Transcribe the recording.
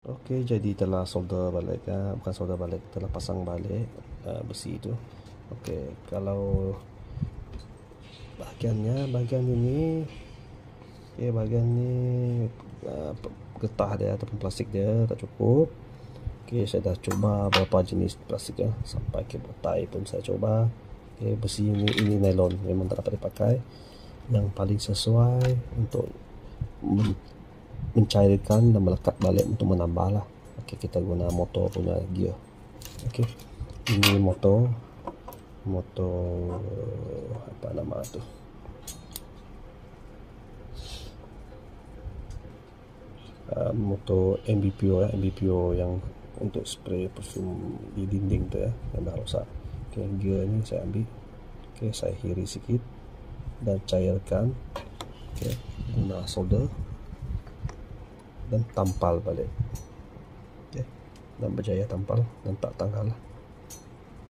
Okey, jadi telah solder balik, bukan solder balik, telah pasang balik besi itu. Okey, kalau bahagian ini, bahagian ni getah dia ataupun plastik dia tak cukup. Okey, saya dah cuba beberapa jenis plastik sampai kabel tie pun saya coba. Okey, besi ini nylon memang tak dapat dipakai. Yang paling sesuai untuk mencairkan dan melekat balik untuk menambah lah. Okey, kita guna motor punya gear. Okey, ini motor apa nama tu, motor MBPO yang untuk spray perfume di dinding tu yang dah rosak. Okey, gear ni saya ambil. Okey, saya hiri sikit dan cairkan. Okey, guna solder dan tampal balik. Okey, dan berjaya tampal dan tak tanggal lah.